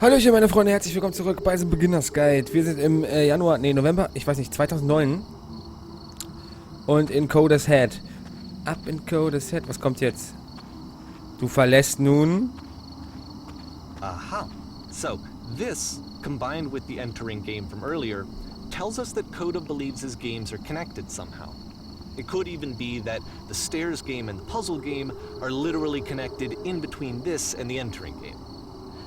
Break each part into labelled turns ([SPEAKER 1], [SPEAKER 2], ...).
[SPEAKER 1] Hallöchen meine Freunde, herzlich willkommen zurück bei The Beginners Guide. Wir sind im November, ich weiß nicht, 2009 und in Coder's Head. Ab in Coder's Head, was kommt jetzt? Du verlässt nun...
[SPEAKER 2] Aha. So, this, combined with the entering game from earlier, tells us that Coda believes his games are connected somehow. It could even be that the stairs game and the puzzle game are literally connected in between this and the entering game.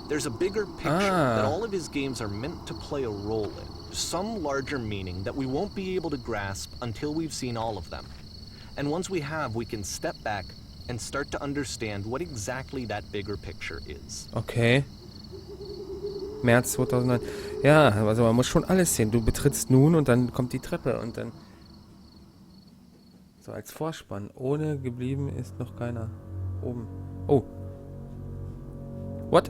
[SPEAKER 2] There's a bigger picture that all of his games are meant to play a role in, some larger meaning that we won't be able to grasp until we've seen all of them. And once we have, we can step back and start to understand what exactly that bigger picture is.
[SPEAKER 1] Okay. März 2009. Ja, also man muss schon alles sehen. Du betrittst nun und dann kommt die Treppe und dann... So als Vorspann. Ohne geblieben ist noch keiner. Oben. Oh. What?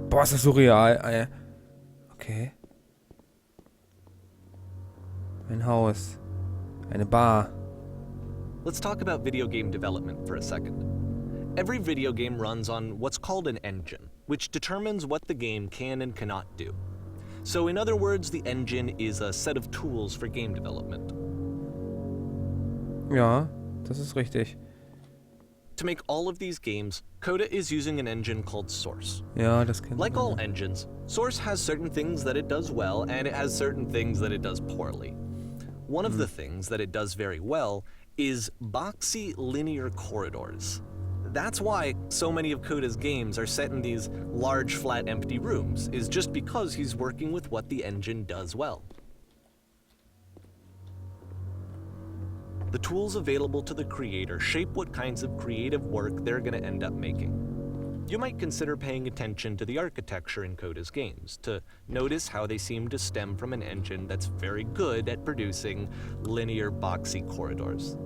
[SPEAKER 1] Boah, ist das surreal. Okay. Ein Haus. Eine Bar.
[SPEAKER 2] Let's talk about video game development for a second. Every video game runs on what's called an engine, which determines what the game can and cannot do. So in other words, the engine is a set of tools for game development.
[SPEAKER 1] Ja, das ist richtig.
[SPEAKER 2] To make all of these games, Coda is using an engine called Source.
[SPEAKER 1] Ja, das kennt man.
[SPEAKER 2] Like all engines, Source has certain things that it does well, and it has certain things that it does poorly. One of the things that it does very well is boxy linear corridors. That's why so many of Coda's games are set in these large, flat, empty rooms, is just because he's working with what the engine does well. The tools available to the creator shape what kinds of creative work they're going to end up making. You might consider paying attention to the architecture in Coda's games, to notice how they seem to stem from an engine that's very good at producing linear, boxy corridors.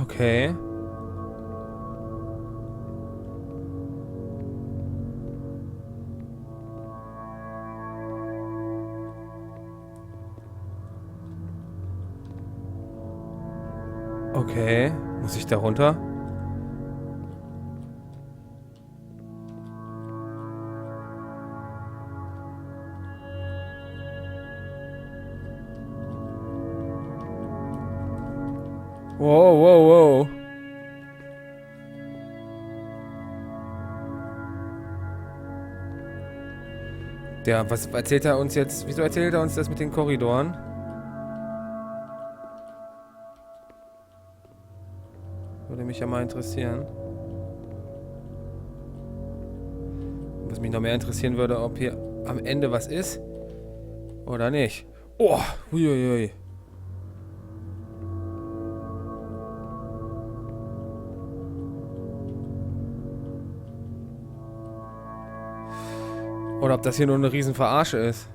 [SPEAKER 1] Okay. Okay, muss ich da runter? Wow, wow, wow. Ja, was erzählt er uns jetzt? Wieso erzählt er uns das mit den Korridoren? Würde mich ja mal interessieren. Was mich noch mehr interessieren würde, ob hier am Ende was ist oder nicht. Oh, huiuiui. Oder ob das hier nur eine riesen Verarsche ist.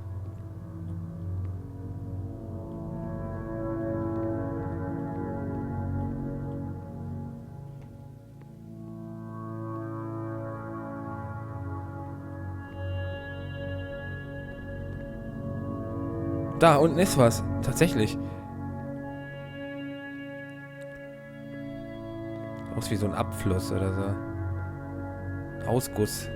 [SPEAKER 1] Da unten ist was. Tatsächlich. Aus wie so ein Abfluss oder so. Ausguss.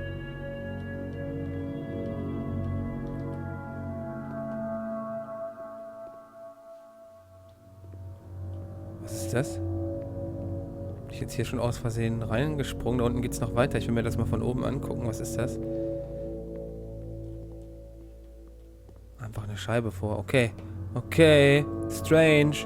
[SPEAKER 1] Was ist das? Bin ich jetzt hier schon aus Versehen reingesprungen? Da unten geht's noch weiter. Ich will mir das mal von oben angucken. Was ist das? Einfach eine Scheibe vor. Okay. Okay. Strange.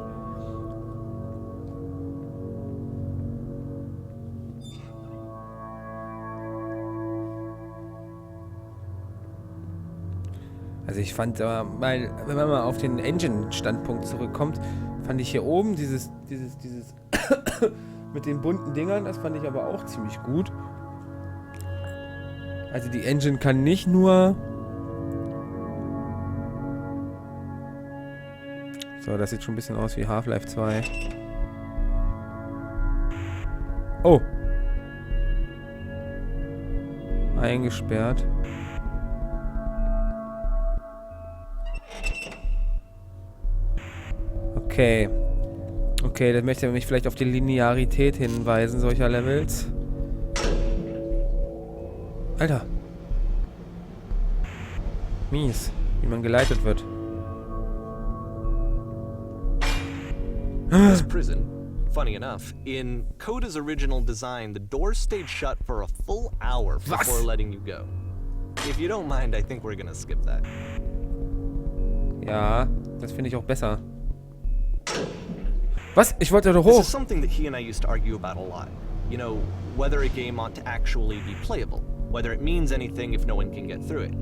[SPEAKER 1] Also ich fand, wenn man mal auf den Engine-Standpunkt zurückkommt, fand ich hier oben dieses mit den bunten Dingern, das fand ich aber auch ziemlich gut. Also die Engine kann nicht nur... So, das sieht schon ein bisschen aus wie Half-Life 2. Oh! Eingesperrt. Okay. Okay, dann möchte er mich vielleicht auf die Linearität hinweisen, solcher Levels. Alter. Mies, wie man geleitet wird.
[SPEAKER 2] This prison, funny enough, in Coda's original design, the doors stayed shut for a full hour before letting you go. If you don't mind, I think we're gonna skip that.
[SPEAKER 1] Ja, das finde ich auch besser. Was? Ich wollte doch
[SPEAKER 2] This
[SPEAKER 1] hoch.
[SPEAKER 2] is something that he and I used to argue about a lot. You know, whether a game ought to actually be playable, whether it means anything if no one can get through it.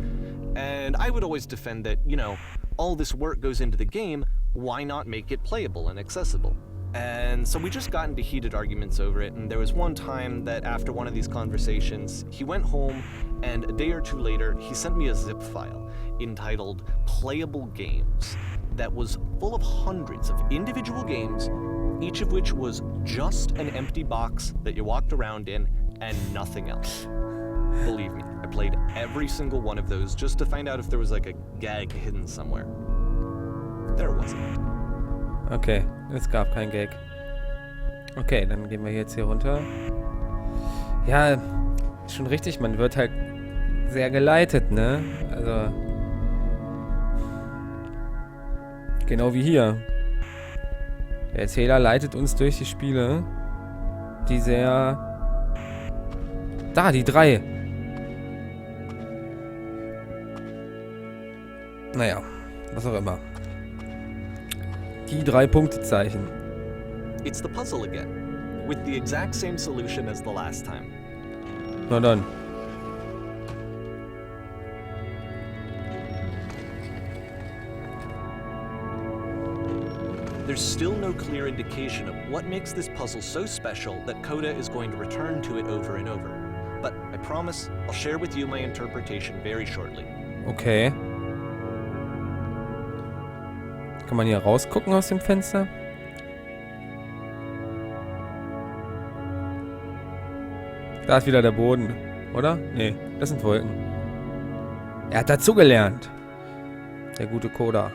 [SPEAKER 2] And I would always defend that, you know, all this work goes into the game, why not make it playable and accessible? And so we just got into heated arguments over it, and there was one time that after one of these conversations, he went home, and a day or two later, he sent me a zip file entitled Playable Games that was full of hundreds of individual games, each of which was just an empty box that you walked around in and nothing else. Believe me, I played every single one of those just to find out if there was like a gag hidden somewhere. There wasn't.
[SPEAKER 1] Okay, es gab kein Gag. Okay, dann gehen wir jetzt hier runter. Ja, ist schon richtig, man wird halt sehr geleitet, ne? Also genau wie hier. Der Erzähler leitet uns durch die Spiele, die sehr... Da, die 3. Naja, was auch immer. Die 3 Punktezeichen.
[SPEAKER 2] It's the puzzle again, with the exact same solution as the last time.
[SPEAKER 1] Na dann.
[SPEAKER 2] There's still no clear indication of what makes this puzzle so special that Coda is going to return to it over and over. But I promise I'll share with you my interpretation very shortly.
[SPEAKER 1] Okay. Kann man hier rausgucken aus dem Fenster? Da ist wieder der Boden, oder? Nee, das sind Wolken. Er hat dazugelernt. Der gute Coda.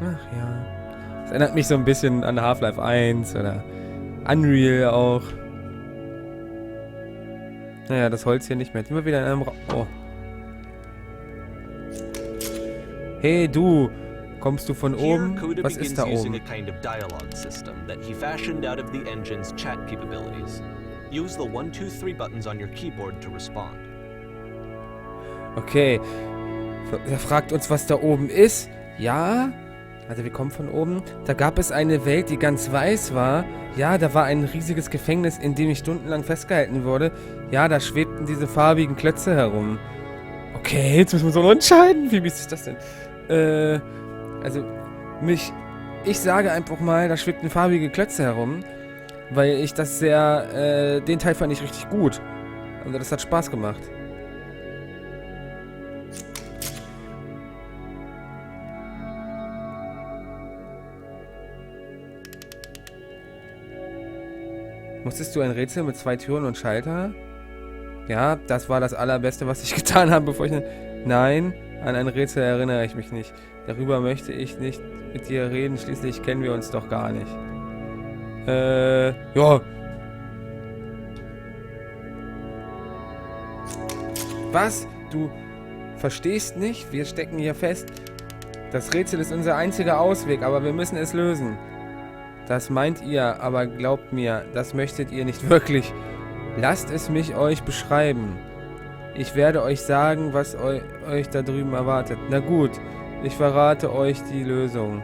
[SPEAKER 1] Ach ja. Das erinnert mich so ein bisschen an Half-Life 1 oder Unreal auch. Naja, das Holz hier nicht mehr. Jetzt sind wir wieder in einem Raum. Oh. Hey du, kommst du von oben? Was ist da oben?
[SPEAKER 2] A kind of dialogue system that he fashioned out of the engine's chat capabilities. Use the 1, 2, 3 buttons on your keyboard to respond.
[SPEAKER 1] Okay. Er fragt uns, was da oben ist. Ja. Also wir kommen von oben. Da gab es eine Welt, die ganz weiß war. Ja, da war ein riesiges Gefängnis, in dem ich stundenlang festgehalten wurde. Ja, da schwebten diese farbigen Klötze herum. Okay, jetzt müssen wir so entscheiden. Wie mies ist das denn? Ich sage einfach mal, da schwebten farbige Klötze herum, weil ich das sehr, den Teil fand ich richtig gut. Also das hat Spaß gemacht. Musstest du ein Rätsel mit 2 Türen und Schalter? Ja, das war das Allerbeste, was ich getan habe, bevor ich... Nein, an ein Rätsel erinnere ich mich nicht. Darüber möchte ich nicht mit dir reden, schließlich kennen wir uns doch gar nicht. Ja. Was? Du verstehst nicht? Wir stecken hier fest. Das Rätsel ist unser einziger Ausweg, aber wir müssen es lösen. Das meint ihr, aber glaubt mir, das möchtet ihr nicht wirklich. Lasst es mich euch beschreiben. Ich werde euch sagen, was euch da drüben erwartet. Na gut, ich verrate euch die Lösung.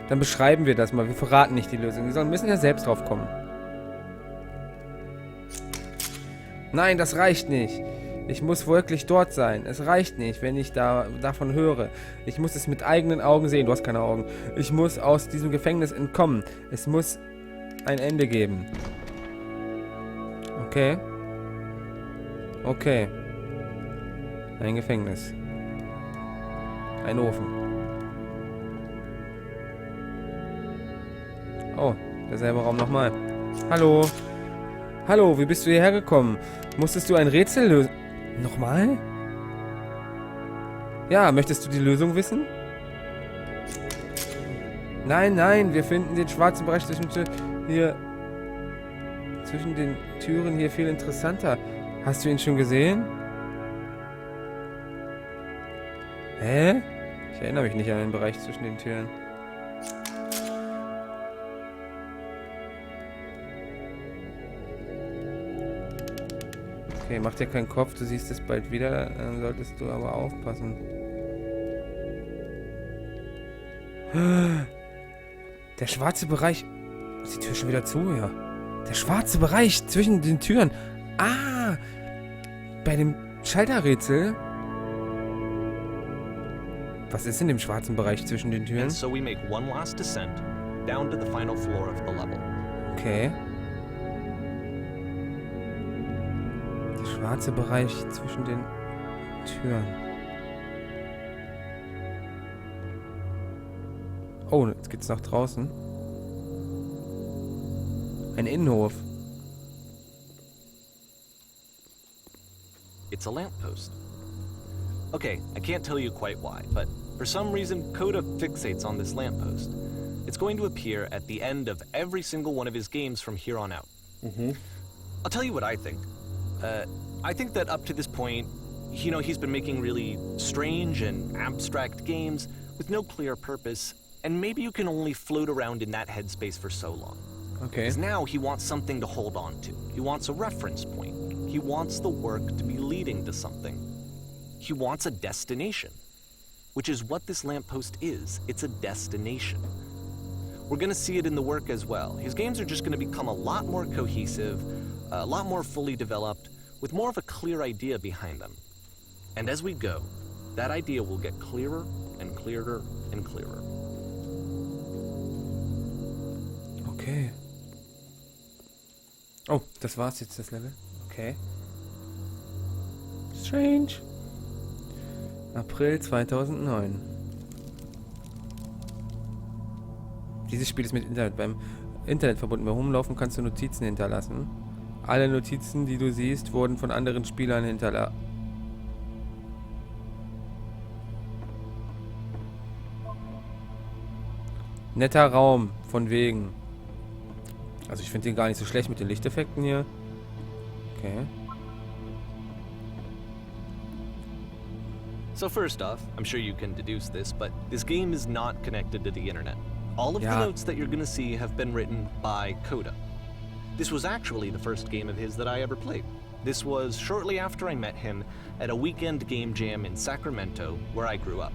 [SPEAKER 1] Dann beschreiben wir das mal. Wir verraten nicht die Lösung. Wir müssen ja selbst drauf kommen. Nein, das reicht nicht. Ich muss wirklich dort sein. Es reicht nicht, wenn ich davon höre. Ich muss es mit eigenen Augen sehen. Du hast keine Augen. Ich muss aus diesem Gefängnis entkommen. Es muss ein Ende geben. Okay. Okay. Ein Gefängnis. Ein Ofen. Oh, derselbe Raum nochmal. Hallo. Hallo, wie bist du hierher gekommen? Musstest du ein Rätsel lösen? Nochmal? Ja, möchtest du die Lösung wissen? Nein, nein, wir finden den schwarzen Bereich zwischen den Türen hier viel interessanter. Hast du ihn schon gesehen? Hä? Ich erinnere mich nicht an den Bereich zwischen den Türen. Okay, mach dir keinen Kopf, du siehst es bald wieder, dann solltest du aber aufpassen. Der schwarze Bereich... Ist die Tür schon wieder zu? Ja. Der schwarze Bereich zwischen den Türen. Ah! Bei dem Schalterrätsel... Was ist in dem schwarzen Bereich zwischen den Türen?
[SPEAKER 2] And so we make one last descent down to the final floor of the level.
[SPEAKER 1] Okay. Der schwarze Bereich zwischen den Türen. Oh, jetzt geht's nach draußen. Ein Innenhof.
[SPEAKER 2] It's a lamppost. Okay, I can't tell you quite why, but for some reason, Coda fixates on this lamppost. It's going to appear at the end of every single one of his games from here on out. I'll tell you what I think. I think that up to this point, you know, he's been making really strange and abstract games with no clear purpose, and maybe you can only float around in that headspace for so long.
[SPEAKER 1] Okay.
[SPEAKER 2] Because now he wants something to hold on to. He wants a reference point. He wants the work to be leading to something. He wants a destination, which is what this lamppost is. It's a destination. We're going to see it in the work as well. His games are just going to become a lot more cohesive, a lot more fully developed, with more of a clear idea behind them. And as we go, that idea will get clearer and clearer and clearer.
[SPEAKER 1] Okay. Oh, das war's jetzt, das Level. Okay. Strange. April 2009. Dieses Spiel ist mit Internet. Beim Internet verbunden. Beim Rumlaufen kannst du Notizen hinterlassen. Alle Notizen, die du siehst, wurden von anderen Spielern hinterlassen. Netter Raum, von wegen. Also ich finde den gar nicht so schlecht mit den Lichteffekten hier. Okay.
[SPEAKER 2] So first off, I'm sure you can deduce this, but this game is not connected to the internet. All of the notes that you're gonna see have been written by Coda. This was actually the first game of his that I ever played. This was shortly after I met him at a weekend game jam in Sacramento, where I grew up.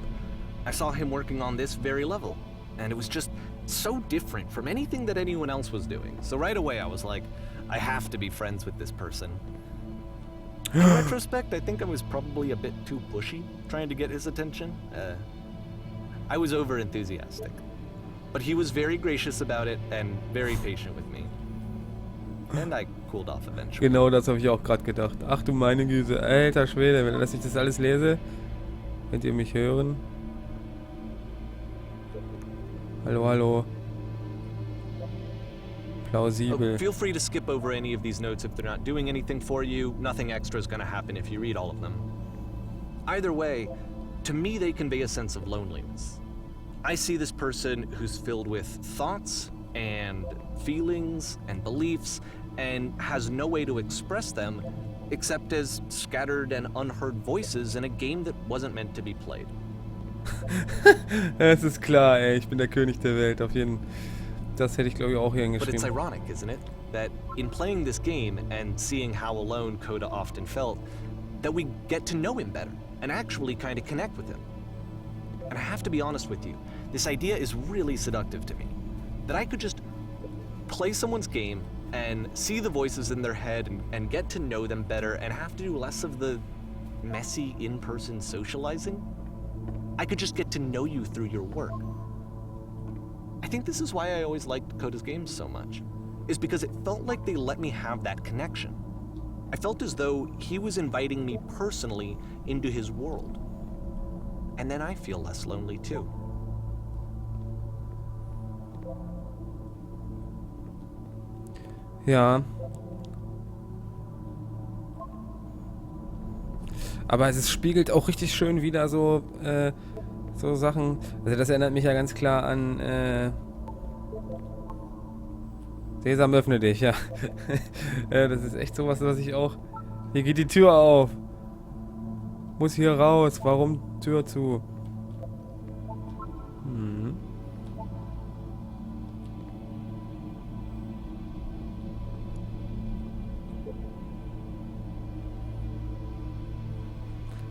[SPEAKER 2] I saw him working on this very level, and it was just so different from anything that anyone else was doing. So right away I was like, I have to be friends with this person. In retrospect, I think I was probably a bit too pushy trying to get his attention. I was over-enthusiastic. But he was very gracious about it and very patient with me. And I cooled off eventually.
[SPEAKER 1] Genau das habe ich auch gerade gedacht. Ach du meine Güte, alter Schwede, wenn ich das alles lese, könnt ihr mich hören? Hallo, hallo. Plausibel.
[SPEAKER 2] Feel free to skip over any of these notes if they're not doing anything for you. Nothing extra is going to happen if you read all of them. Either way, to me they convey a sense of loneliness. I see this person who's filled with thoughts and feelings and beliefs and has no way to express them except as scattered and unheard voices in a game that wasn't meant to be played.
[SPEAKER 1] Es ist klar, ey, ich bin der König der Welt, auf jeden Fall. Das hätte ich, glaube ich, auch hier
[SPEAKER 2] But it's
[SPEAKER 1] hingeschrieben.
[SPEAKER 2] ironic, isn't it? That in playing this game and seeing how alone Coda often felt, that we get to know him better and actually kind of connect with him. And I have to be honest with you, this idea is really seductive to me. That I could just play someone's game and see the voices in their head and get to know them better and have to do less of the messy in-person socializing. I could just get to know you through your work. I think this is why I always liked Coda's games so much, is because it felt like they let me have that connection. I felt as though he was inviting me personally into his world. And then I feel less lonely too.
[SPEAKER 1] Ja. Aber es spiegelt auch richtig schön wieder so, so Sachen. Also das erinnert mich ja ganz klar an, Sesam, öffne dich, ja. Das ist echt sowas, was ich auch... Hier geht die Tür auf. Muss hier raus. Warum Tür zu? Hm.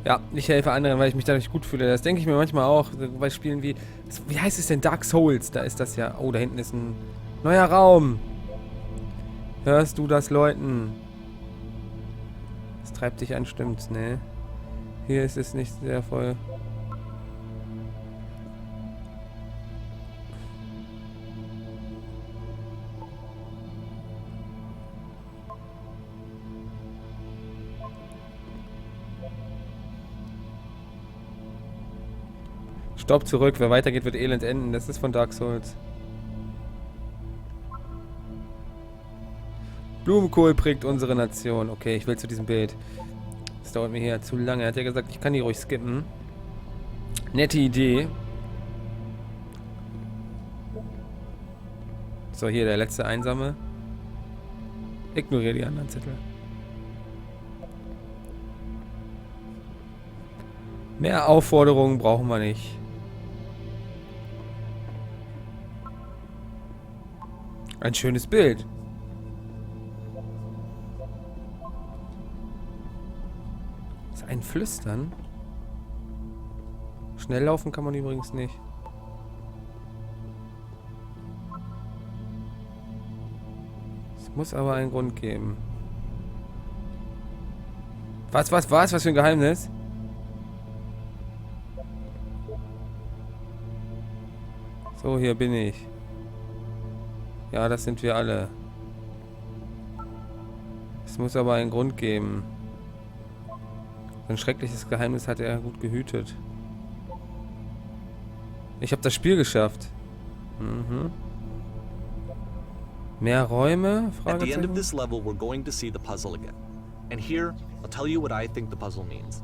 [SPEAKER 1] Ja, ich helfe anderen, weil ich mich dadurch gut fühle. Das denke ich mir manchmal auch bei Spielen wie... Wie heißt es denn? Dark Souls. Da ist das ja... Oh, da hinten ist ein neuer Raum. Hörst du das Läuten? Das treibt dich an, stimmt's, ne? Hier ist es nicht sehr voll. Stopp, zurück. Wer weitergeht, wird elend enden. Das ist von Dark Souls. Blumenkohl prägt unsere Nation. Okay, ich will zu diesem Bild. Das dauert mir hier zu lange. Er hat ja gesagt, ich kann die ruhig skippen. Nette Idee. So, hier der letzte Einsame. Ignoriere die anderen Zettel. Mehr Aufforderungen brauchen wir nicht. Ein schönes Bild. Ein Flüstern? Schnell laufen kann man übrigens nicht. Es muss aber einen Grund geben. Was? Was für ein Geheimnis? So, hier bin ich. Ja, das sind wir alle. Es muss aber einen Grund geben. Ein schreckliches Geheimnis hat er gut gehütet. Ich habe das Spiel geschafft. Mhm. Mehr Räume?
[SPEAKER 2] At the end of this level, we're going to see the puzzle again. And here, I'll tell you what I think the puzzle means.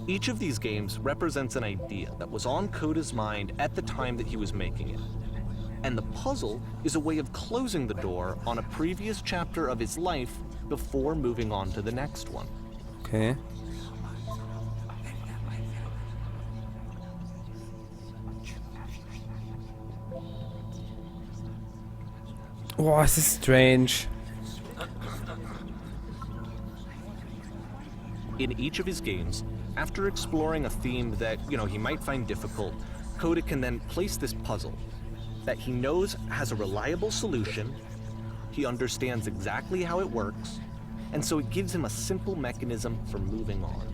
[SPEAKER 2] Each of these games represents an idea that was on Coda's mind at the time that he was making it. And the puzzle is a way of closing the door on a previous chapter of his life before moving on to the next one.
[SPEAKER 1] Okay. Oh, es ist strange.
[SPEAKER 2] In each of his games, after exploring a theme that, he might find difficult, Coda can then place this puzzle that he knows has a reliable solution, he understands exactly how it works, and so it gives him a simple mechanism for moving on.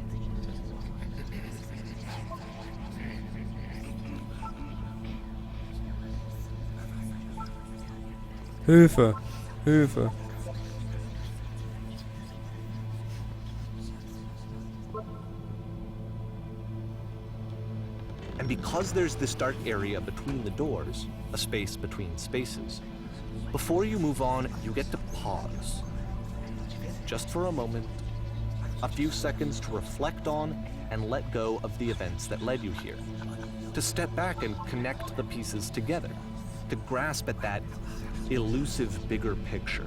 [SPEAKER 1] Hilfe! Hilfe!
[SPEAKER 2] And because there's this dark area between the doors, a space between spaces, before you move on, you get to pause. Just for a moment, a few seconds to reflect on and let go of the events that led you here. To step back and connect the pieces together. To grasp at that elusive bigger picture.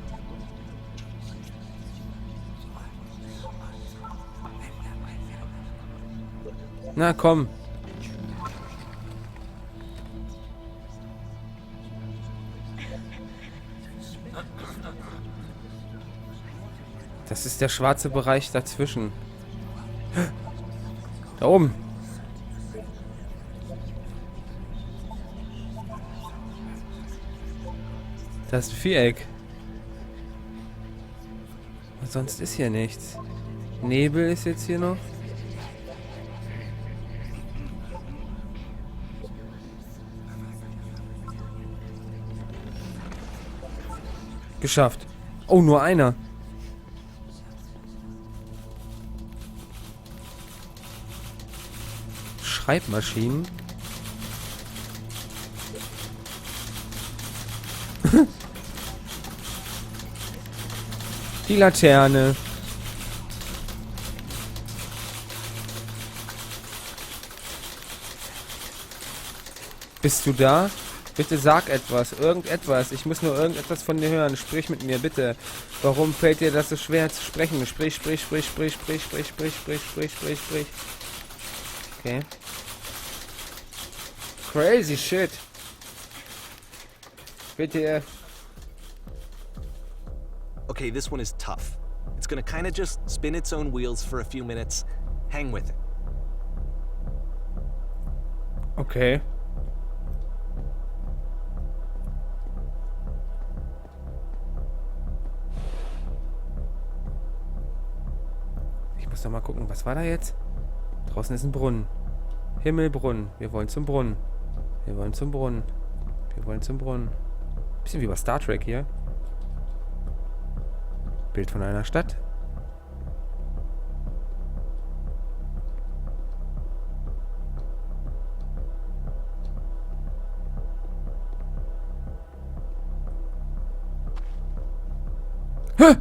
[SPEAKER 1] Na komm. Das ist der schwarze Bereich dazwischen. Da oben. Das ist ein Viereck. Und sonst ist hier nichts. Nebel ist jetzt hier noch. Geschafft. Oh, nur einer. Schreibmaschinen. Die Laterne. Bist du da? Bitte sag etwas, irgendetwas. Ich muss nur irgendetwas von dir hören. Sprich mit mir, bitte. Warum fällt dir das so schwer zu sprechen? Sprich. Okay. Crazy shit. Bitte.
[SPEAKER 2] Okay, this one is tough. It's gonna kinda just spin its own wheels for a few minutes. Hang with it.
[SPEAKER 1] Okay. Ich muss doch mal gucken, was war da jetzt? Draußen ist ein Brunnen. Himmelbrunnen. Wir wollen zum Brunnen. Wir wollen zum Brunnen. Wir wollen zum Brunnen. Bisschen wie bei Star Trek hier. Bild von einer Stadt.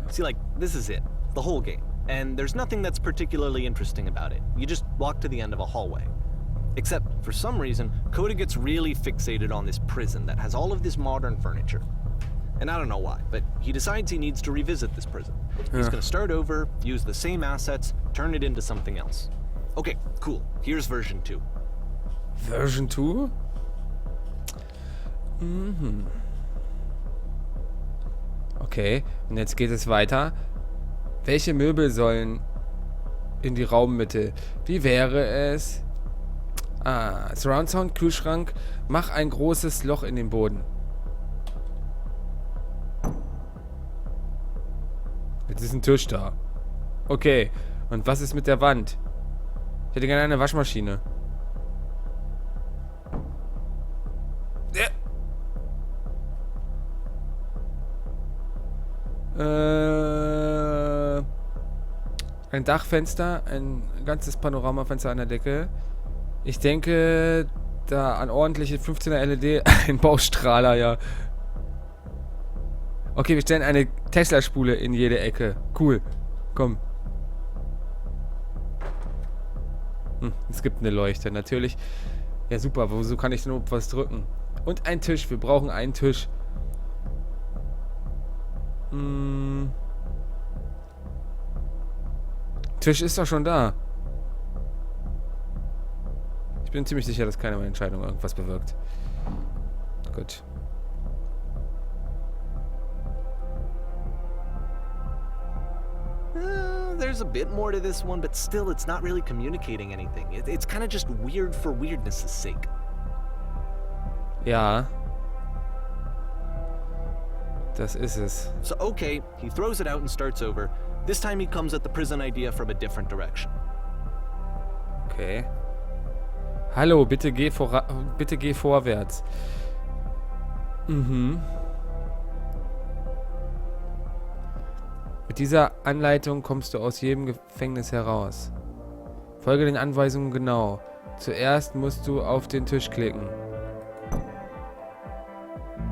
[SPEAKER 2] See, like, this is it. The whole game. And there's nothing that's particularly interesting about it. You just walk to the end of a hallway. Except, for some reason, Coda gets really fixated on this prison that has all of this modern furniture. And I don't know why, but he decides he needs to revisit this prison. He's gonna start over, use the same assets, turn it into something else. Okay, cool. Here's version 2.
[SPEAKER 1] Version 2? Mhm. Okay, und jetzt geht es weiter. Welche Möbel sollen in die Raummitte? Wie wäre es? Surround Sound, Kühlschrank. Mach ein großes Loch in den Boden. Jetzt ist ein Tisch da. Okay, und was ist mit der Wand? Ich hätte gerne eine Waschmaschine. Ein Dachfenster, ein ganzes Panoramafenster an der Decke. Ich denke, da an ordentliche 15er LED, ein Baustrahler, ja. Okay, wir stellen eine Tesla-Spule in jede Ecke. Cool. Komm. Es gibt eine Leuchte, natürlich. Ja, super. Wozu kann ich denn überhaupt was drücken? Und ein Tisch. Wir brauchen einen Tisch. Tisch ist doch schon da. Ich bin ziemlich sicher, dass keine meiner Entscheidungen irgendwas bewirkt. Gut.
[SPEAKER 2] There's a bit more to this one, but still, it's not really communicating anything. It's kind of just weird for weirdness' sake.
[SPEAKER 1] Ja. Das ist es.
[SPEAKER 2] So, okay, he throws it out and starts over. This time he comes at the prison idea from a different direction.
[SPEAKER 1] Okay. Hallo, bitte geh vorwärts. Mhm. Mit dieser Anleitung kommst du aus jedem Gefängnis heraus. Folge den Anweisungen genau. Zuerst musst du auf den Tisch klicken.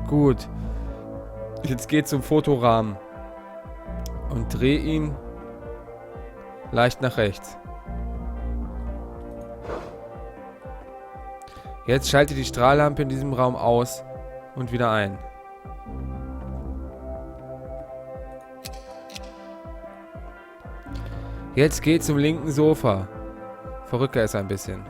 [SPEAKER 1] Gut. Jetzt geh zum Fotorahmen. Und dreh ihn leicht nach rechts. Jetzt schalte die Strahllampe in diesem Raum aus und wieder ein. Jetzt geh zum linken Sofa. Verrücke es ein bisschen.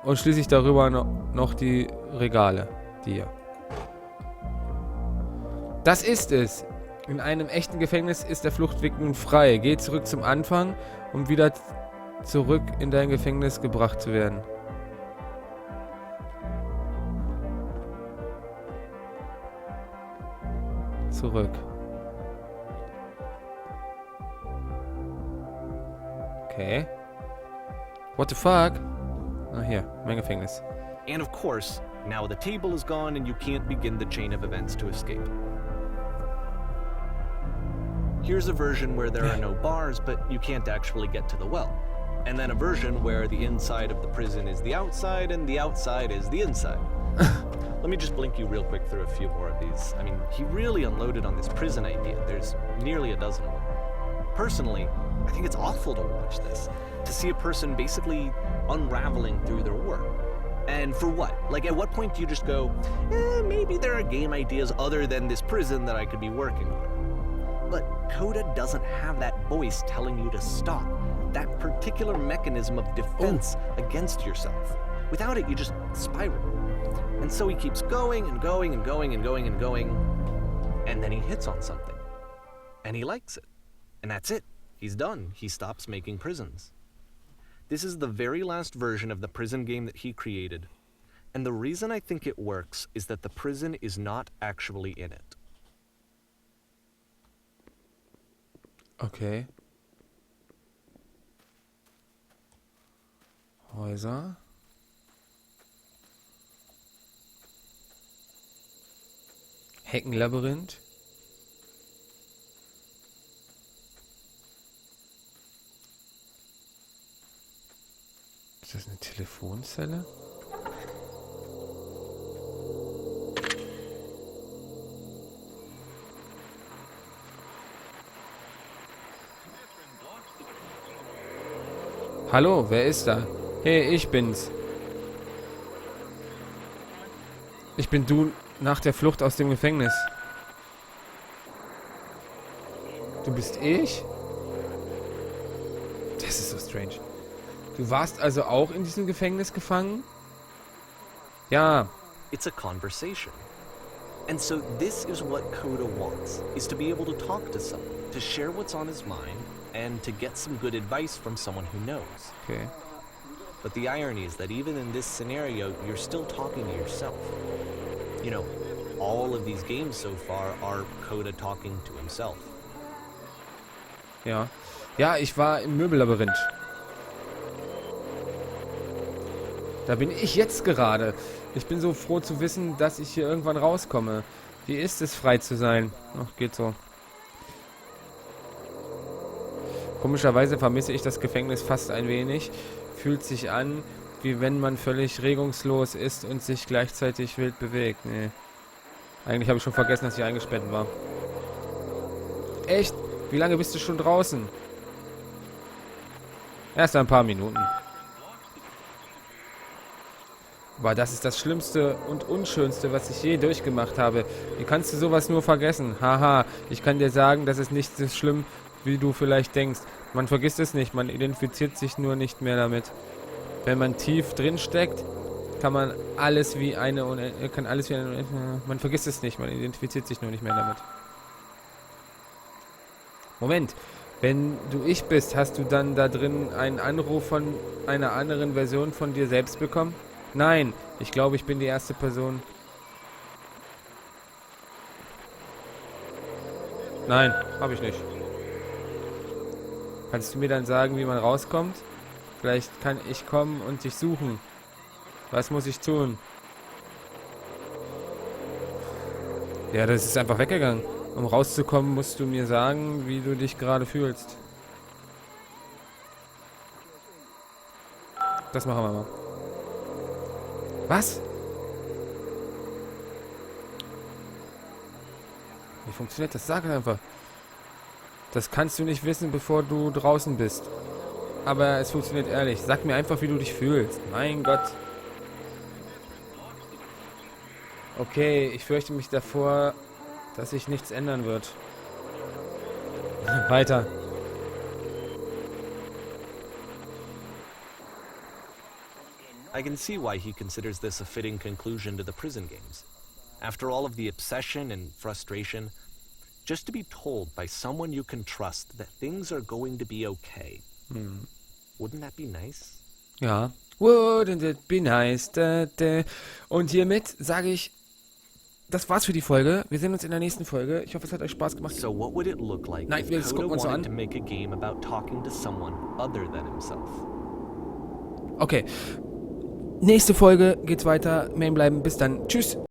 [SPEAKER 1] Und schließlich darüber noch die Regale. Die hier. Das ist es. In einem echten Gefängnis ist der Fluchtweg nun frei. Geh zurück zum Anfang, um wieder zurück in dein Gefängnis gebracht zu werden. Zurück. Okay. What the fuck? Ah, hier, mein Gefängnis.
[SPEAKER 2] And of course, now the table is gone and you can't begin the chain of events to escape. Here's a version where there are no bars, but you can't actually get to the well. And then a version where the inside of the prison is the outside and the outside is the inside. Let me just blink you real quick through a few more of these. I mean, he really unloaded on this prison idea. There's nearly a dozen of them. Personally, I think it's awful to watch this. To see a person basically unraveling through their work. And for what? Like, at what point do you just go, maybe there are game ideas other than this prison that I could be working on? But Coda doesn't have that voice telling you to stop, that particular mechanism of defense against yourself. Without it, you just spiral. And so he keeps going and going and going and going and going, and then he hits on something. And he likes it. And that's it. He's done. He stops making prisons. This is the very last version of the prison game that he created. And the reason I think it works is that the prison is not actually in it.
[SPEAKER 1] Okay. Häuser. Heckenlabyrinth. Ist das eine Telefonzelle? Hallo, wer ist da? Hey, ich bin's. Ich bin du nach der Flucht aus dem Gefängnis. Du bist ich? Das ist so strange. Du warst also auch in diesem Gefängnis gefangen? Ja.
[SPEAKER 2] It's a conversation. And so this is what Coda wants, is to be able to talk to someone, to share what's on his mind, and to get some good advice from someone who knows.
[SPEAKER 1] Okay.
[SPEAKER 2] But the irony is that even in this scenario, you're still talking to yourself. You know, all of these games so far are Coda talking to himself.
[SPEAKER 1] Ja. Ja, ich war im Möbellabyrinth. Da bin ich jetzt gerade. Ich bin so froh zu wissen, dass ich hier irgendwann rauskomme. Wie ist es, frei zu sein? Ach, geht so. Komischerweise vermisse ich das Gefängnis fast ein wenig. Fühlt sich an, wie wenn man völlig regungslos ist und sich gleichzeitig wild bewegt. Nee. Eigentlich habe ich schon vergessen, dass ich eingesperrt war. Echt? Wie lange bist du schon draußen? Erst ein paar Minuten. Aber das ist das Schlimmste und Unschönste, was ich je durchgemacht habe. Wie kannst du sowas nur vergessen? Haha, ich kann dir sagen, das ist nicht so schlimm, wie du vielleicht denkst. Man vergisst es nicht, man identifiziert sich nur nicht mehr damit. Wenn man tief drin steckt, kann man alles wie eine man vergisst es nicht, man identifiziert sich nur nicht mehr damit. Moment, wenn du ich bist, hast du dann da drin einen Anruf von einer anderen Version von dir selbst bekommen? Nein, ich glaube, ich bin die erste Person. Nein, habe ich nicht. Kannst du mir dann sagen, wie man rauskommt? Vielleicht kann ich kommen und dich suchen. Was muss ich tun? Ja, das ist einfach weggegangen. Um rauszukommen, musst du mir sagen, wie du dich gerade fühlst. Das machen wir mal. Was? Wie funktioniert das? Sag einfach. Das kannst du nicht wissen, bevor du draußen bist. Aber es funktioniert ehrlich. Sag mir einfach, wie du dich fühlst. Mein Gott. Okay, ich fürchte mich davor, dass sich nichts ändern wird. Weiter.
[SPEAKER 2] I can see why he considers this a fitting conclusion to the prison games. After all of the obsession and frustration, just to be told by someone you can trust that things are going to be okay. Wouldn't that be nice?
[SPEAKER 1] Ja. Wouldn't it be nice? Da, da. Und hiermit sage ich, das war's für die Folge. Wir sehen uns in der nächsten Folge. Ich hoffe, es hat euch Spaß gemacht.
[SPEAKER 2] So what would it look like
[SPEAKER 1] Nein,
[SPEAKER 2] if
[SPEAKER 1] das
[SPEAKER 2] Coda
[SPEAKER 1] gucken wir uns so
[SPEAKER 2] wanted to
[SPEAKER 1] an.
[SPEAKER 2] make a game about talking to someone other than himself?
[SPEAKER 1] Okay. Nächste Folge geht's weiter. Main bleiben. Bis dann. Tschüss.